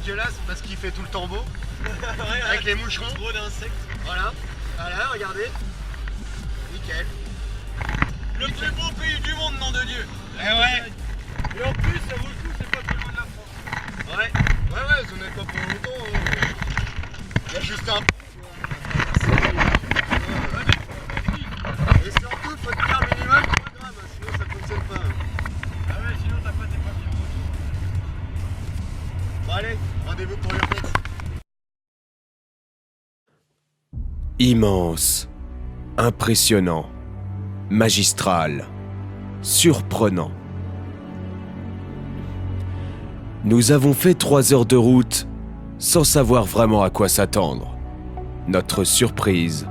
dégueulasse parce qu'il fait tout le temps beau. Avec les moucherons. Trop d'insectes. Voilà. Voilà, regardez. Nickel. Le plus beau pays du monde, nom de Dieu. Eh ouais. Et en plus, ça vaut le coup, c'est pas très loin de la France. Ouais. Ouais, vous n'êtes pas pour longtemps. Il y a juste un... Et surtout, faut tenir minimum 3 grammes, sinon ça fonctionne pas. Ah ouais, sinon t'as pas tes papiers. Bon allez, rendez-vous pour l'urbex. Immense, impressionnant, magistral, surprenant. Nous avons fait 3 heures de route sans savoir vraiment à quoi s'attendre. Notre surprise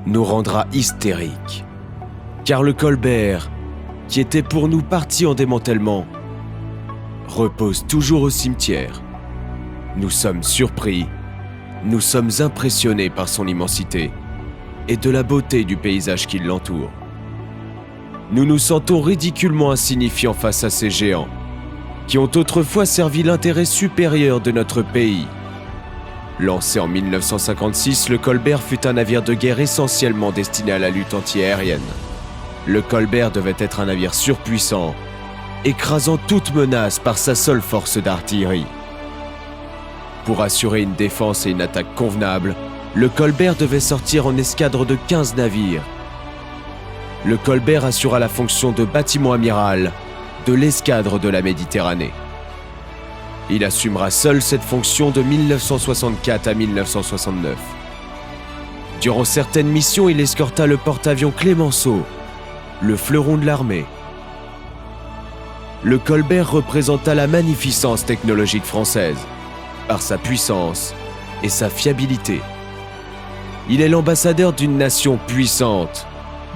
nous rendra hystériques. Car le Colbert, qui était pour nous parti en démantèlement, repose toujours au cimetière. Nous sommes surpris, nous sommes impressionnés par son immensité et de la beauté du paysage qui l'entoure. Nous nous sentons ridiculement insignifiants face à ces géants, qui ont autrefois servi l'intérêt supérieur de notre pays. Lancé en 1956, le Colbert fut un navire de guerre essentiellement destiné à la lutte anti-aérienne. Le Colbert devait être un navire surpuissant, écrasant toute menace par sa seule force d'artillerie. Pour assurer une défense et une attaque convenables, le Colbert devait sortir en escadre de 15 navires. Le Colbert assura la fonction de bâtiment amiral de l'escadre de la Méditerranée. Il assumera seul cette fonction de 1964 à 1969. Durant certaines missions, il escorta le porte-avions Clémenceau, le fleuron de l'armée. Le Colbert représenta la magnificence technologique française, par sa puissance et sa fiabilité. Il est l'ambassadeur d'une nation puissante,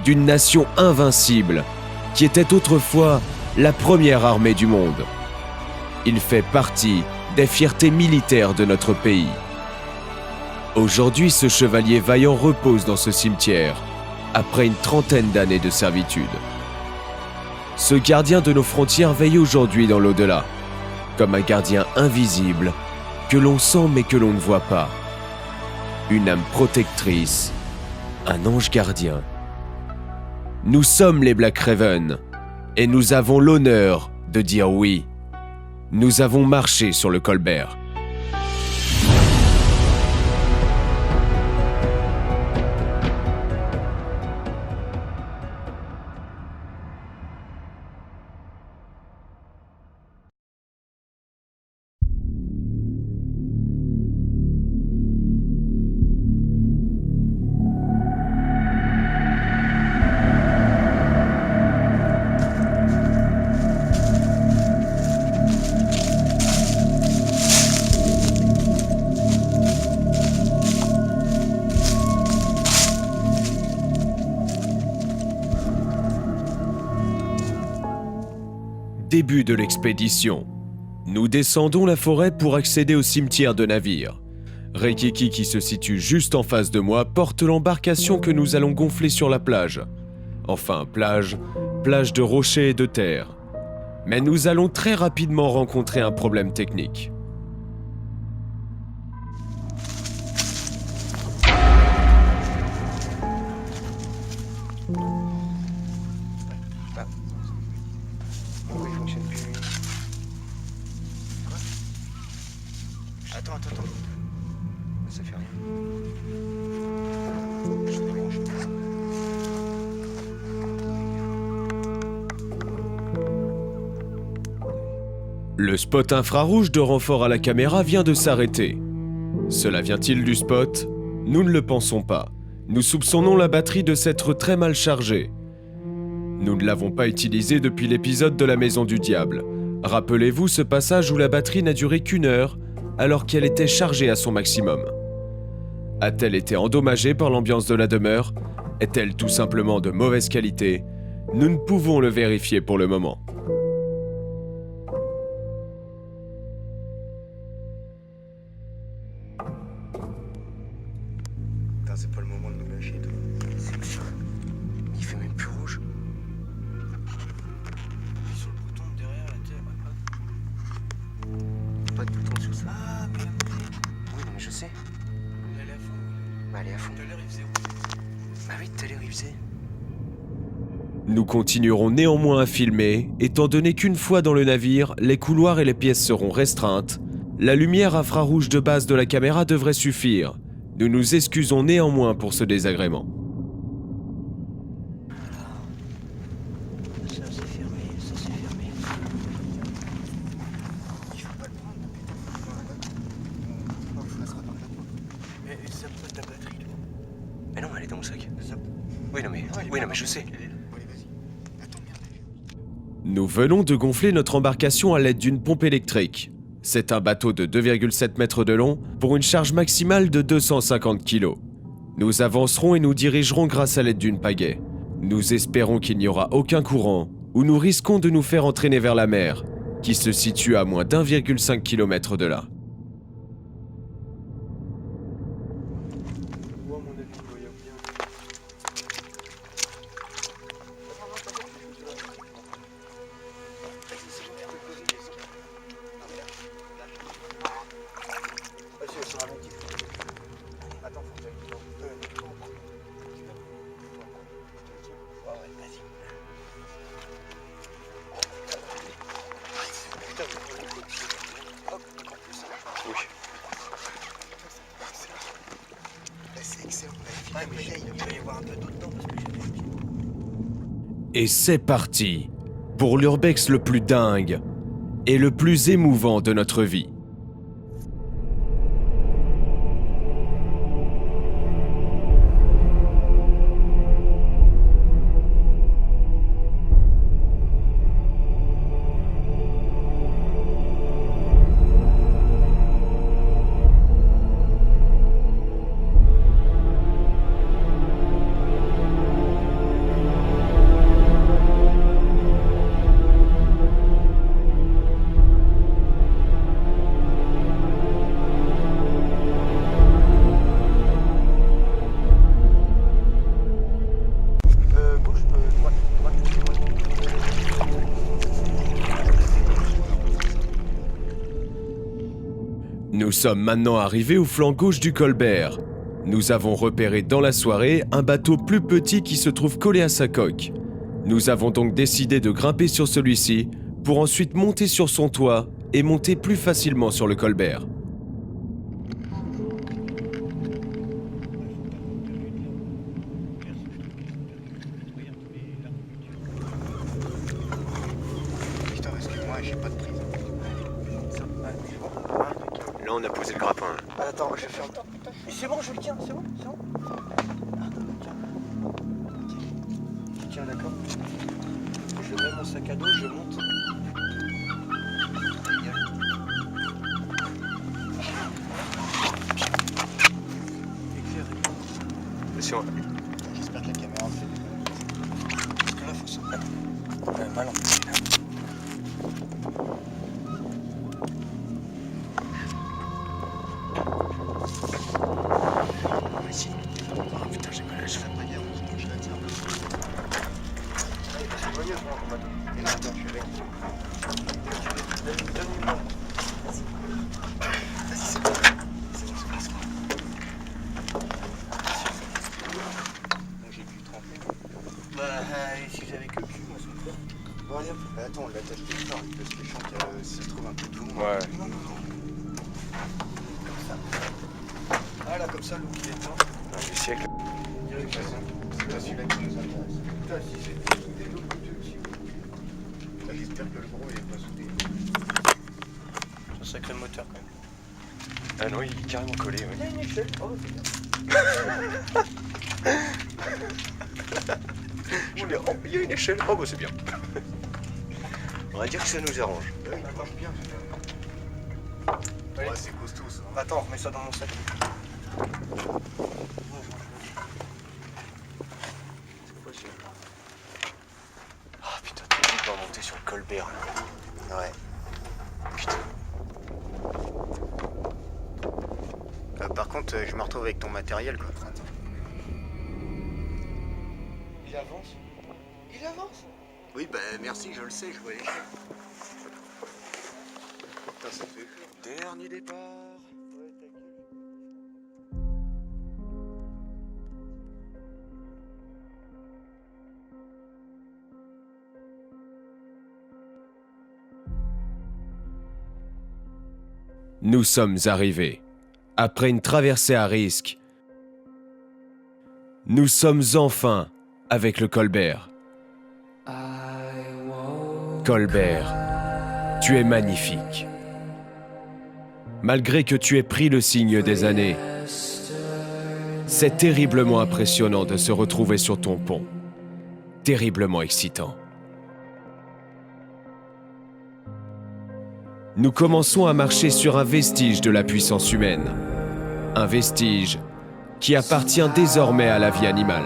d'une nation invincible, qui était autrefois la première armée du monde. Il fait partie des fiertés militaires de notre pays. Aujourd'hui, ce chevalier vaillant repose dans ce cimetière, après une 30aine d'années de servitude. Ce gardien de nos frontières veille aujourd'hui dans l'au-delà, comme un gardien invisible, que l'on sent mais que l'on ne voit pas. Une âme protectrice, un ange gardien. Nous sommes les Black Raven, et nous avons l'honneur de dire oui. Nous avons marché sur le Colbert. Début de l'expédition. Nous descendons la forêt pour accéder au cimetière de navires. Reikiki, qui se situe juste en face de moi, porte l'embarcation que nous allons gonfler sur la plage. Enfin, plage de rochers et de terre. Mais nous allons très rapidement rencontrer un problème technique. Pourquoi il fonctionne plus? Quoi? Attends. Ça fait rien. Je débranche. Le spot infrarouge de renfort à la caméra vient de s'arrêter. Cela vient-il du spot? Nous ne le pensons pas. Nous soupçonnons la batterie de s'être très mal chargée. Nous ne l'avons pas utilisée depuis l'épisode de la Maison du Diable. Rappelez-vous ce passage où la batterie n'a duré qu'1 heure alors qu'elle était chargée à son maximum. A-t-elle été endommagée par l'ambiance de la demeure? Est-elle tout simplement de mauvaise qualité? Nous ne pouvons le vérifier pour le moment. Putain, c'est pas le moment de nous lâcher, toi. C'est sûr. Il fait même plus rouge. Appuie sur le bouton derrière la terre. Pas de bouton sur ça. Ah c'est? Elle est à fond. Bah elle est à fond. Tout à l'heure, il faisait rouge. Bah oui, tout à l'heure il faisait. Nous continuerons néanmoins à filmer, étant donné qu'une fois dans le navire, les couloirs et les pièces seront restreintes. La lumière infrarouge de base de la caméra devrait suffire. Nous nous excusons néanmoins pour ce désagrément. Ça c'est fermé, ça c'est fermé. Il faut pas le prendre. On le fera dans la poche. Mais ça me pose ta batterie, toi. Mais non, elle est dans mon sac. Ça... Oui, non mais, oui, non, mais je sais. Allez, vas-y. Attends, merde. Nous venons de gonfler notre embarcation à l'aide d'une pompe électrique. C'est un bateau de 2,7 mètres de long pour une charge maximale de 250 kg. Nous avancerons et nous dirigerons grâce à l'aide d'une pagaie. Nous espérons qu'il n'y aura aucun courant ou nous risquons de nous faire entraîner vers la mer, qui se situe à moins d'1,5 km de là. Moi, à mon avis, il doit y avoir bien. Vas-y, on s'en ralentit. Attends, faut que j'aille dedans. Ah ouais, vas-y. Putain, mais hop, encore plus. Oui. C'est excellent. Ouais, mais il doit y avoir un peu d'eau dedans parce que j'ai... Et c'est parti pour l'urbex le plus dingue et le plus émouvant de notre vie. Gauche, droite, Nous sommes maintenant arrivés au flanc gauche du Colbert. Nous avons repéré dans la soirée un bateau plus petit qui se trouve collé à sa coque. Nous avons donc décidé de grimper sur celui-ci pour ensuite monter sur son toit et monter plus facilement sur le Colbert. Putain, excuse-moi, j'ai pas de prise. Là on a posé le grappin. Attends, je vais faire le temps. Mais c'est bon, je le tiens, c'est bon, c'est bon. Ah, tiens. Tu tiens, d'accord. Je mets mon sac à dos, je monte. Attention. J'espère que la caméra fait des... Parce que là, faut s'en... mal en petit, là. Ici. Oh putain, j'ai mal à la cheville. Pas dire, je la tiens. Allez, c'est joyeux, moi, mon bateau. Et là, attends, je suis avec. Donne-moi. Vas-y, c'est bon. C'est bon, c'est bon. J'ai pu tremper. Bah, si j'avais que le cul, moi, c'est clair. Bon, allez, hop. Attends, on l'attache quelque part, parce que je sens que si je trouve un peu de long. Ouais. Comme ça. Ah, là, comme ça, l'eau qui est dedans. Du siècle. C'est pas celui-là qui nous intéresse. Putain, si c'est soudé de l'autre côté aussi. Putain, j'espère que le gros, il est pas soudé. C'est un sacré moteur, quand même. Ah non, il est carrément collé. Ouais. Il y a une échelle. Oh, c'est bien. Il y a une échelle. Oh bah c'est bien. On va dire que ça nous arrange. Oui, il marche bien. Ouais, c'est costaud, ça. Attends, on remet ça dans mon sac. Ah putain, t'es vite d'en monter sur le Colbert là. Ouais. Putain. Par contre, je me retrouve avec ton matériel, quoi. Il avance. Il avance. Oui, bah merci, je le sais, je vois l'échelle. Putain, ça fait chaud. Dernier départ. Ouais, ta gueule. Nous sommes arrivés. Après une traversée à risque, nous sommes enfin avec le Colbert. Colbert, tu es magnifique. Malgré que tu aies pris le signe des années, c'est terriblement impressionnant de se retrouver sur ton pont. Terriblement excitant. Nous commençons à marcher sur un vestige de la puissance humaine. Un vestige qui appartient désormais à la vie animale.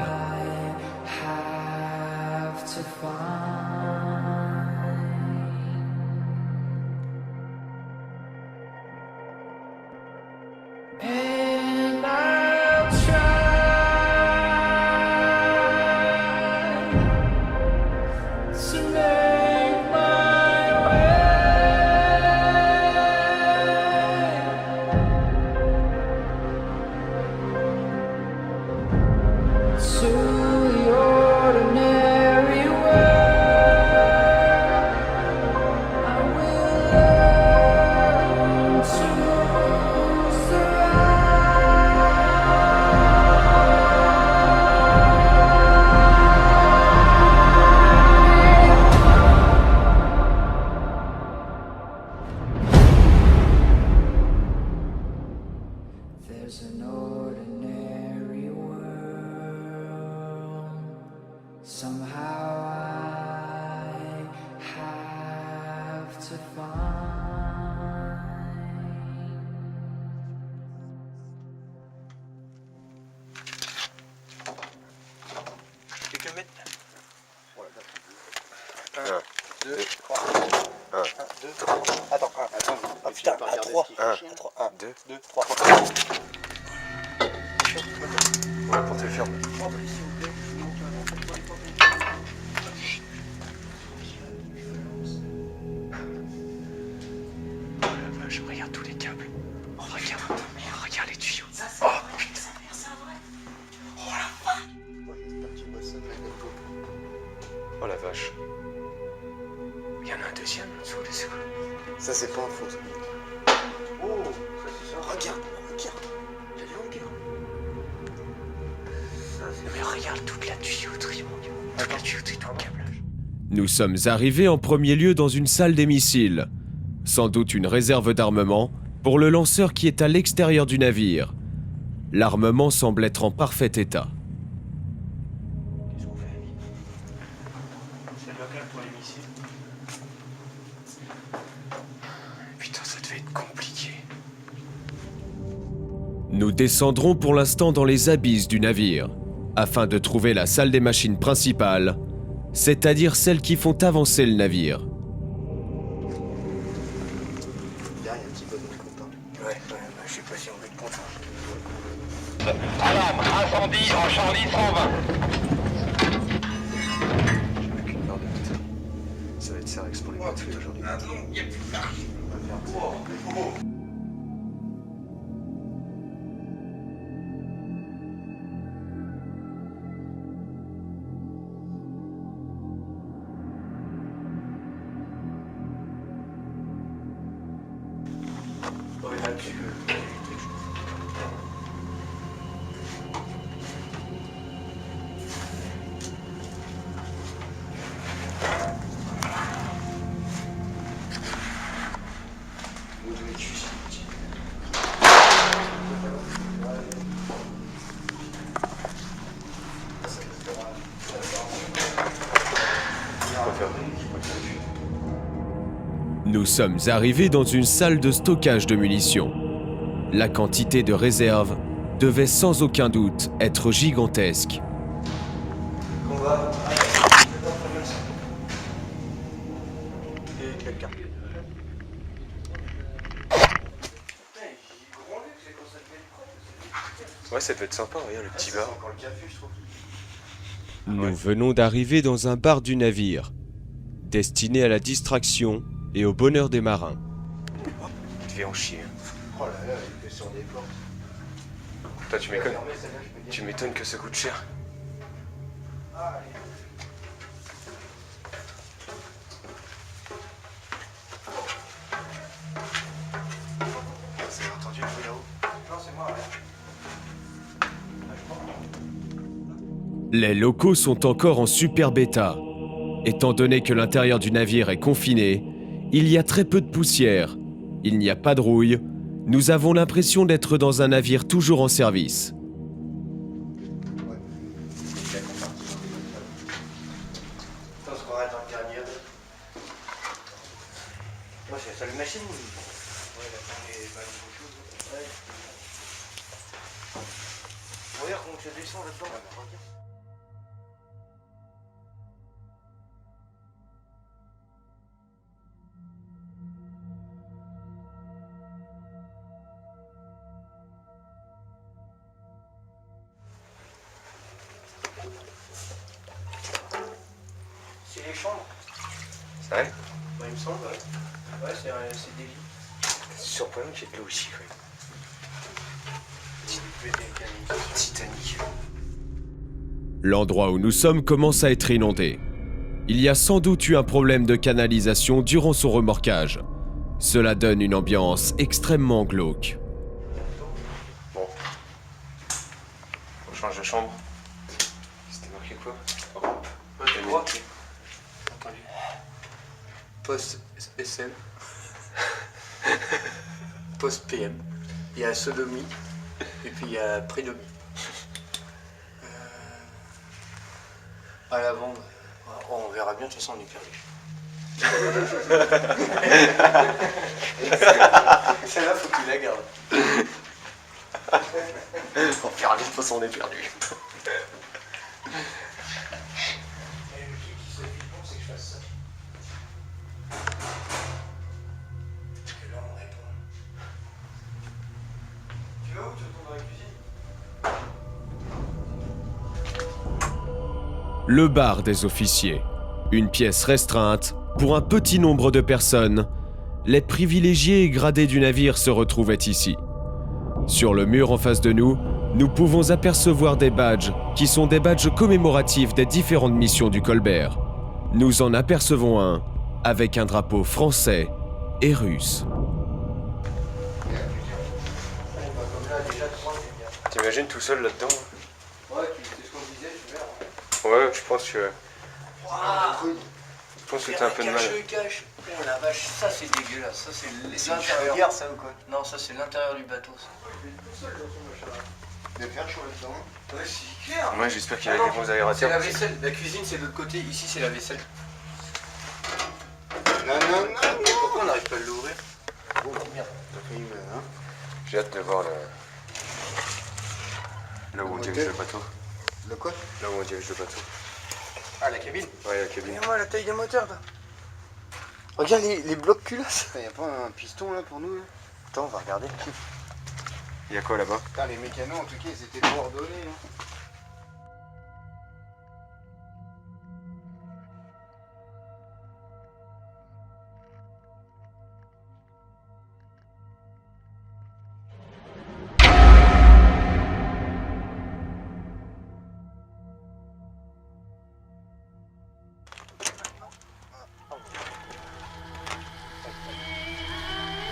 There's an ordinary world. Somehow I have to find. Quelques mètres. Voilà, 1, 2, 3. 1, 1, 2, 3. Attends, ah putain, à 3. 1, 1, 2, 2, 3. Ouais, pour te le faire. Oh la vache, regarde tous les câbles. Oh, regarde les tuyaux. Oh putain. Oh la vache. Il y en a un deuxième en dessous, c'est quoi? Ça, c'est pas un faux. Ça. Oh, ça c'est ça. Regarde. La longueur. Mais regarde toute la tuyauterie, mon dieu. Toute la tuyauterie, tout le câblage. Nous sommes arrivés en premier lieu dans une salle des missiles. Sans doute une réserve d'armement pour le lanceur qui est à l'extérieur du navire. L'armement semble être en parfait état. Qu'est-ce qu'on fait, Ami? C'est le local pour les missiles. Putain, ça devait être compliqué. Nous descendrons pour l'instant dans les abysses du navire, afin de trouver la salle des machines principales, c'est-à-dire celles qui font avancer le navire. Là, il y a un petit peu de content. Ouais, je sais pas si on veut être content. Alarme, incendie en Charlie 120. J'ai aucune peur de tout ça. Ça va être Cerex pour les maths aujourd'hui. Nous sommes arrivés dans une salle de stockage de munitions. La quantité de réserve devait sans aucun doute être gigantesque. On va. Et quelqu'un. Ouais, ça devait être sympa, regarde le petit bar. Encore le café, je trouve. Nous venons d'arriver dans un bar du navire, destiné à la distraction et au bonheur des marins. Il devait en chier. Oh là là, il fait sur des portes. Toi, tu m'étonnes. Fermez celle-là, je peux dire. Tu m'étonnes que ça coûte cher. Ah, allez. Les locaux sont encore en superbe état. Étant donné que l'intérieur du navire est confiné, il y a très peu de poussière, il n'y a pas de rouille, nous avons l'impression d'être dans un navire toujours en service. On se croirait dans le dernier. Moi, c'est la salle de machine. Ouais, là, on est pas une chose. Ouais. Regarde comment tu descends là-dedans. Regarde. C'est les chambres. C'est vrai? Ouais, il me semble, ouais. Ouais, c'est des lits. C'est surprenant qu'il y ait de l'eau ici, ouais. Titanic. L'endroit où nous sommes commence à être inondé. Il y a sans doute eu un problème de canalisation durant son remorquage. Cela donne une ambiance extrêmement glauque. Bon. On change de chambre. C'était marqué quoi? Entendu. Post SM. Post PM. Il y a sodomie. Et puis il y a prédomie. À la vente. Oh, on verra bien, de toute façon on est perdu. Celle-là, faut qu'il la garde. On verra bien, de toute façon on est perdu. Et le truc qui serait vite bon, c'est que je fasse ça. Parce que là, on répond. Tu vas où? Tu retournes dans la cuisine? Le bar des officiers. Une pièce restreinte pour un petit nombre de personnes. Les privilégiés et gradés du navire se retrouvaient ici. Sur le mur en face de nous, nous pouvons apercevoir des badges qui sont des badges commémoratifs des différentes missions du Colbert. Nous en apercevons un avec un drapeau français et russe. Comme là, déjà, 3, c'est bien. T'imagines tout seul là-dedans? Ouais, c'est ce qu'on disait, tu verras. Ouais, je pense que t'as un peu de mal. Cache. Oh la vache, ça c'est dégueulasse. Ça c'est l'intérieur. l'intérieur. Ça ou quoi? Non, ça c'est l'intérieur du bateau. Ça. Il va faire chaud là-dedans. Ouais, c'est clair. Moi j'espère qu'il y a Ah des non, bons C'est aérateurs. la vaisselle. La cuisine c'est de l'autre côté. Ici c'est la vaisselle. Non. Pourquoi on n'arrive pas à l'ouvrir? Oh merde, t'as failli me. Hein. J'ai hâte de voir là où on dirige le bateau. Le quoi? Là où on dirige le bateau. Ah, la cabine. Ouais, la cabine. Regarde-moi la taille des moteurs là. Regarde les blocs culasses. Y'a pas un piston là pour nous là? Attends, on va regarder. Il y a quoi là-bas? Putain, les mécanos en tout cas ils étaient coordonnés. Hein.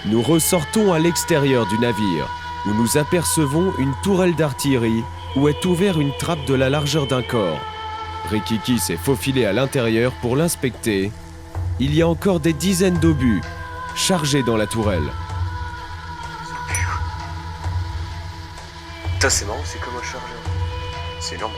Nous ressortons à l'extérieur du navire, où nous apercevons une tourelle d'artillerie où est ouverte une trappe de la largeur d'un corps. Rikiki s'est faufilé à l'intérieur pour l'inspecter. Il y a encore des dizaines d'obus chargés dans la tourelle. Putain, c'est marrant, c'est comme un chargeur. C'est énorme.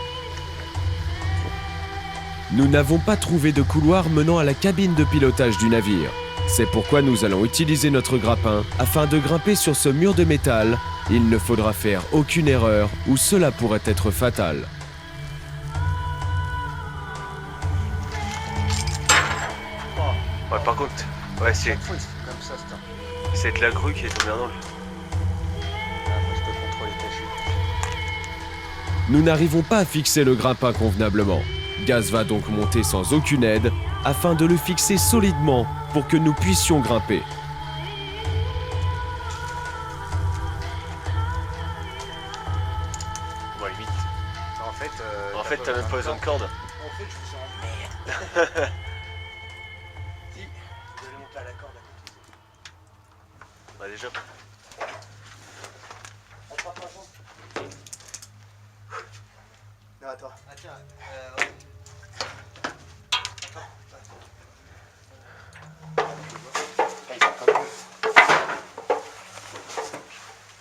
Nous n'avons pas trouvé de couloir menant à la cabine de pilotage du navire. C'est pourquoi nous allons utiliser notre grappin afin de grimper sur ce mur de métal. Il ne faudra faire aucune erreur ou cela pourrait être fatal. Ouais, par contre, ouais, c'est Chaque fois, c'est comme ça, c'est un. de la grue qui est tombée dans le. Ah, moi je peux contrôler ta chute. Nous n'arrivons pas à fixer le grappin convenablement. Gaz va donc monter sans aucune aide afin de le fixer solidement pour que nous puissions grimper. Bon, limite. En fait, T'as même pas besoin de corde. En fait, je vous en merde. Si, vous allez monter à la corde à côté. Bah, déjà. Attends. Ouais.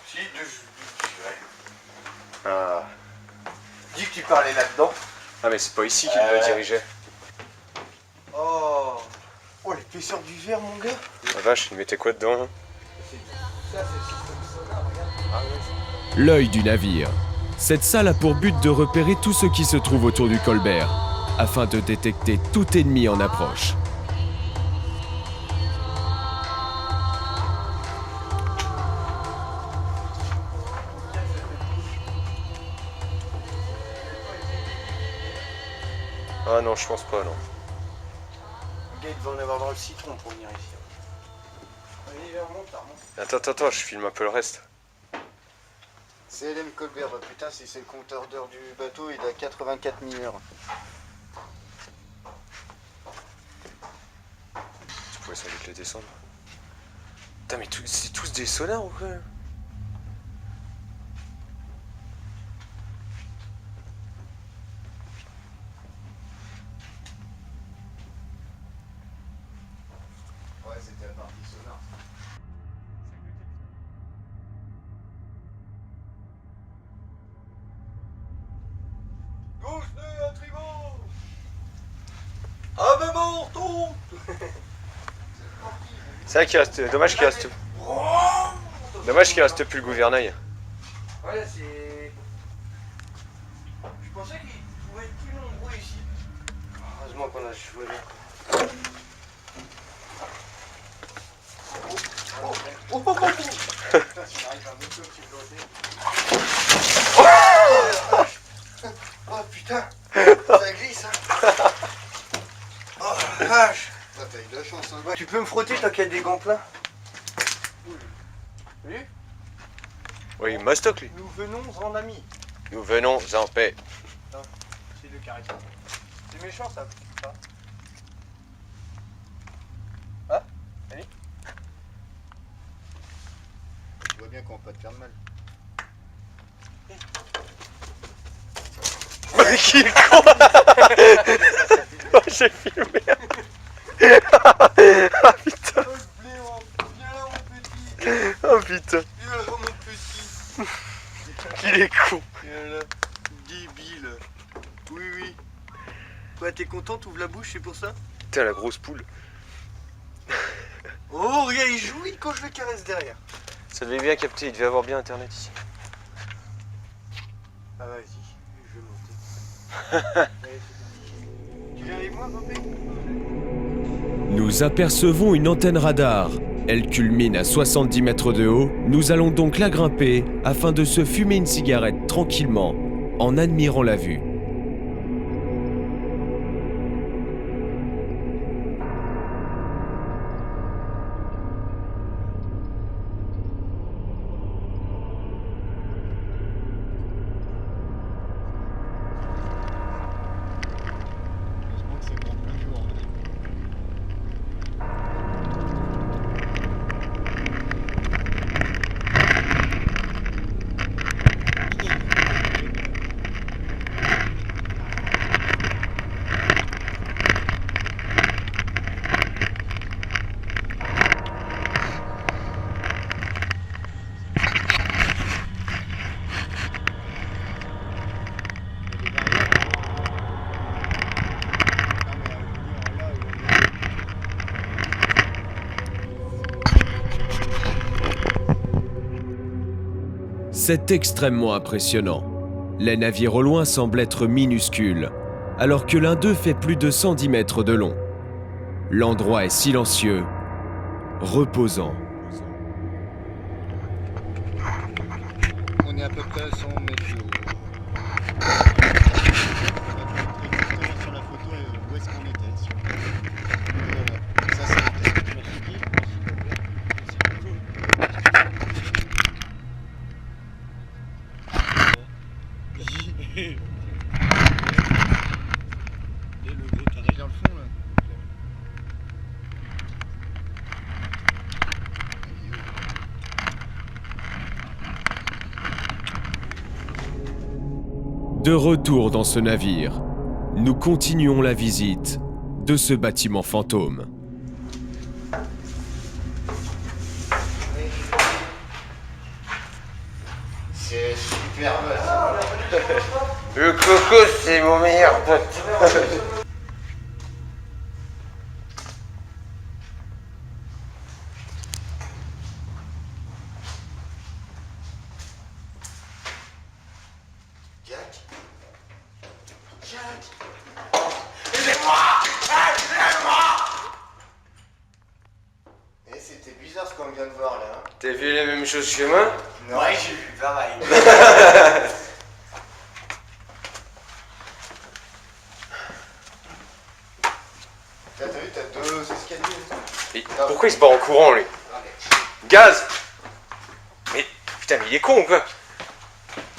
Si, Ah. dis que tu parlais là-dedans. Ah, mais c'est pas ici qu'il me dirigeait. Oh, l'épaisseur du verre, mon gars. La vache, il mettait quoi dedans hein? Ça, c'est le système sonar, regarde. Ah ouais. L'œil du navire. Cette salle a pour but de repérer tout ce qui se trouve autour du Colbert, afin de détecter tout ennemi en approche. Ah non, je pense pas, non. Le gars, il devait en avoir dans le citron pour venir ici. Allez, remonte, remonte. Attends, je filme un peu le reste. CLM Colbert, bah putain, si c'est le compteur d'heures du bateau, il a 84 000 heures. Tu pouvais sans doute les descendre. Putain, mais c'est tous des sonars ou quoi? Ouais, c'était la partie sonar. Gauche nœud à tribord. Ah ben bon, on tombe. C'est vrai qu'il reste. Dommage qu'il reste. Dommage qu'il reste plus le gouvernail. Voilà, c'est... Je pensais qu'il pouvait être plus nombreux ici. Heureusement qu'on a joué là. Putain, si j'arrive à un autre petit bloqué. Oh putain, ça glisse hein. Oh la vache. T'as eu de la chance hein. Tu peux me frotter tant qu'il y a des gants pleins. Salut. Oui, Mastoc lui. Nous venons en amis. Nous venons en paix. C'est le carré. C'est méchant ça. Ah, allez. Tu vois bien qu'on va pas te faire de mal. Mais qui est con. Oh, j'ai filmé. Ah putain. Oh putain. Viens là mon petit. Il est con. Viens là. Débile. Oui, oui. Quoi, t'es content, t'ouvres la bouche, c'est pour ça? Putain, la grosse poule. Oh, regarde, il jouit quand je le caresse derrière. Ça devait bien capter, il devait avoir bien internet ici. Ah vas-y, je vais monter. Allez, tu viens avec moi, Popé? Nous apercevons une antenne radar. Elle culmine à 70 mètres de haut. Nous allons donc la grimper afin de se fumer une cigarette tranquillement en admirant la vue. C'est extrêmement impressionnant. Les navires au loin semblent être minuscules, alors que l'un d'eux fait plus de 110 mètres de long. L'endroit est silencieux, reposant. On est à peu près à 100 mètres de haut. Sur la photo, où est-ce qu'on était? Voilà, ça c'est l'intérieur. Et le gros carré dans le fond là. De retour dans ce navire, nous continuons la visite de ce bâtiment fantôme. C'est super moche. Le coco, c'est mon meilleur pote. Jack. Eh, c'était bizarre ce qu'on vient de voir là. Hein. T'as vu la même chose que moi? Ouais, j'ai vu pareil. T'as vu, t'as 2 escaliers. Et pourquoi il se barre en courant, lui? Gaz! Mais putain, mais il est con ou quoi?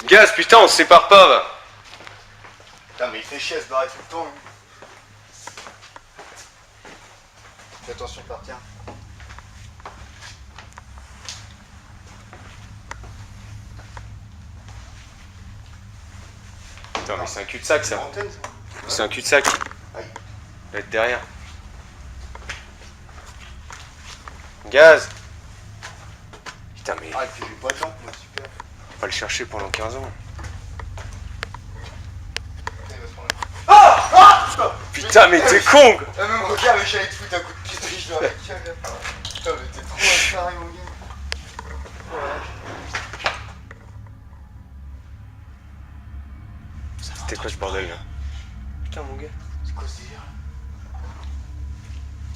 Gaz, putain, on se sépare pas, va! Putain, mais il fait chier à se barrer tout le temps. Hein. Fais attention par terre. Putain, mais c'est un cul-de-sac, ça. Antenne, ça. C'est un cul-de-sac. Aïe. Il va être derrière. Gaz! Putain, mais Ah, et puis j'ai pas de lampe, moi, super. on va le chercher pendant 15 ans. Putain, il va se prendre la- Putain, mais t'es con, quoi. Ah, même mon gars, mais j'allais te foutre un coup de pied triche dans la gueule. Putain, mais t'es trop incarré, mon gars. C'était quoi ce bordel, là? Putain, mon gars. C'est quoi ce délire là?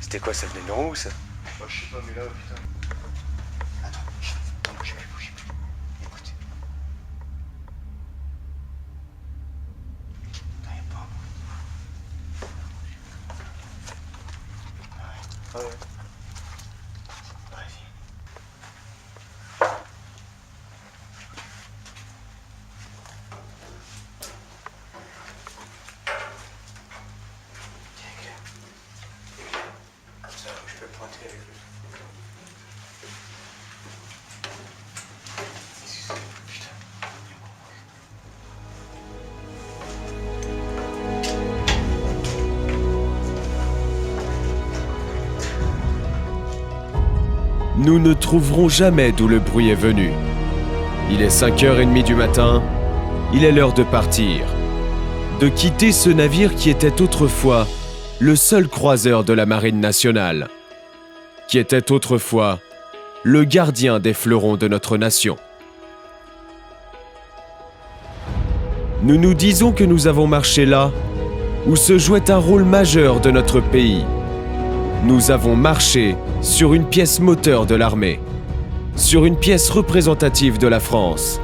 C'était quoi, ça venait de l'en haut, ça? Bah, je sais pas, mais là, putain. Attends, attends, bougez plus, bougez plus. Écoute. Putain, y'a pas un bruit. Ouais. Vas-y. Comme ça, je peux pointer avec lui. Putain. Nous ne trouverons jamais d'où le bruit est venu. Il est 5h30 du matin, il est l'heure de partir. De quitter ce navire qui était autrefois le seul croiseur de la Marine nationale. Qui était autrefois le gardien des fleurons de notre nation. Nous nous disons que nous avons marché là où se jouait un rôle majeur de notre pays. Nous avons marché sur une pièce moteur de l'armée, sur une pièce représentative de la France.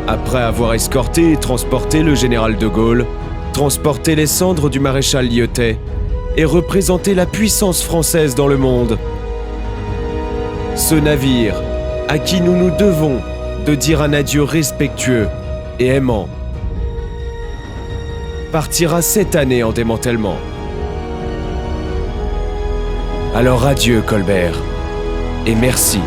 Après avoir escorté et transporté le général de Gaulle, transporté les cendres du maréchal Lyautey et représenté la puissance française dans le monde, ce navire, à qui nous nous devons de dire un adieu respectueux et aimant, partira cette année en démantèlement. Alors adieu Colbert, et merci.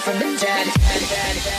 from the dead.